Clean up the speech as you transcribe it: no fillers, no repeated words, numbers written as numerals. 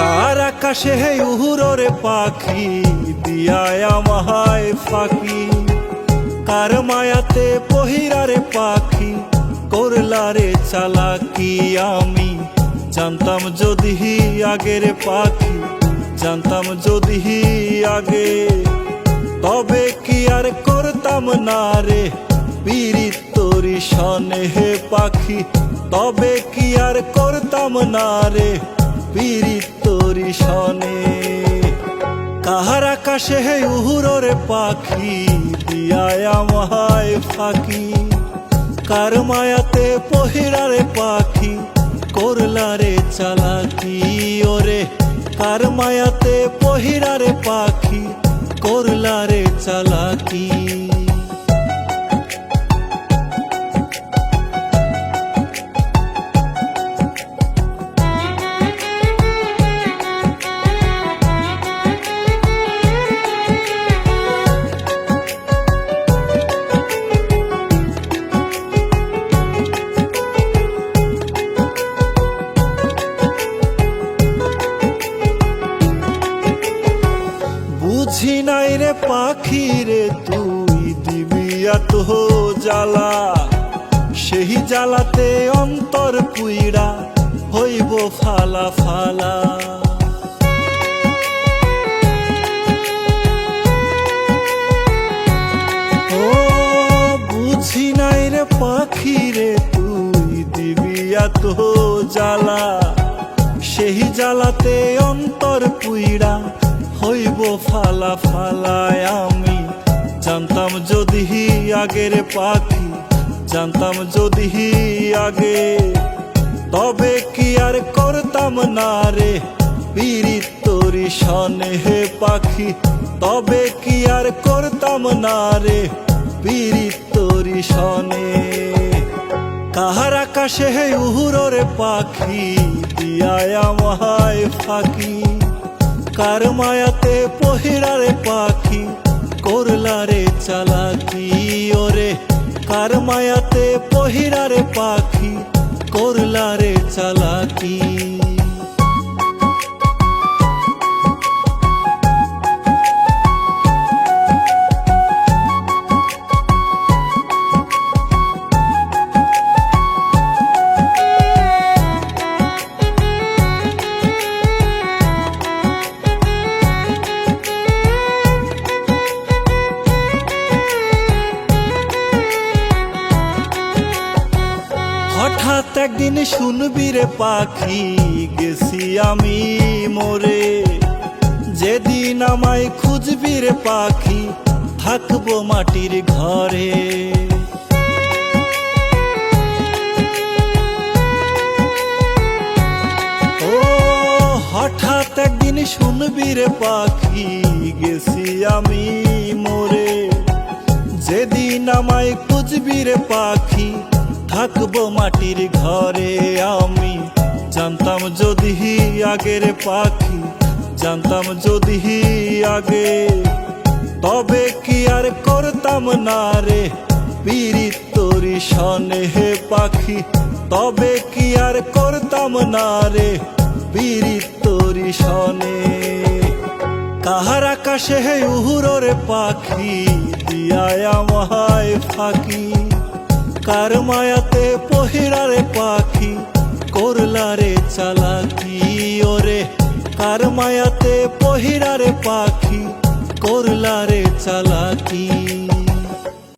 কার আকাশে হে উহুরে পাখি দিয়ায় আমায় ফাঁকি, কার মায়াতে পহিরারে পাখি করলারে চালাকি। আমি জানতাম যদি আগের পাখি, জানতাম যদি আগে, তবে কি আর করতাম না রে পীড়িত তোরি সনে হে পাখি, তবে কি আর করতাম না রে পীড়িত তোরি সনে। কাহার আকাশে হে উহুরে পাখি দিয়ায় আমায় ফাঁকি, কার মায়াতে পহিরারে পাখি করলারে চালাকি। ওরে কার মায়াতে পহিরারে পাখি করলারে চালাকি। বুঝি নাই রে পাখি রে তুই দিবি এত জ্বালা, সেই জ্বালাতে অন্তর পুইড়া হইব ফালা ফালা। ও বুঝি নাই রে পাখি রে তুই দিবি এত জ্বালা, সেই জ্বালাতে অন্তর পুইড়া হইব ফালা ফালায়। আমি জানতাম যদি আগের পাখি, জানতাম যদি আগে, তবে কি আর করতাম না রে পীড়িত তোরি সনে হে পাখি, তবে কি আর করতাম না রে পীড়িত তোরি সনে। কাহার আকাশে হে উহুরে পাখি দিয়ায় আমায় ফাঁকি, কার মায়াতে পহিরারে পাখি করলারে চালাকি। ওরে কার মায়াতে পহিরারে পাখি করলারে চালাকি। হঠাৎ একদিন শুনবি রে পাখি গেছি আমি মোরে, যেদিন আমায় খুঁজবি রে পাখি থাকবো মাটির ঘরে। ও হঠাৎ একদিন শুনবি রে পাখি গেছি আমি মোরে, যেদিন আমায় খুঁজবি রে পাখি থাকবো মাটির ঘরে। আমি জানতাম যদি আগের পাখি, জানতাম যদি আগে, তবে কি আর করতাম না রে পীড়িত তোরি সনে হে পাখি, তবে কি আর করতাম না রে পীড়িত তোরি সনে। কাহার আকাশে হে উহুরে পাখি দিয়ায় আমায় ফাঁকি, কার মায়াতে পহিরারে পাখি করলারে চালাকি। ওরে কার মায়াতে পহিরারে পাখি করলারে চালাকি।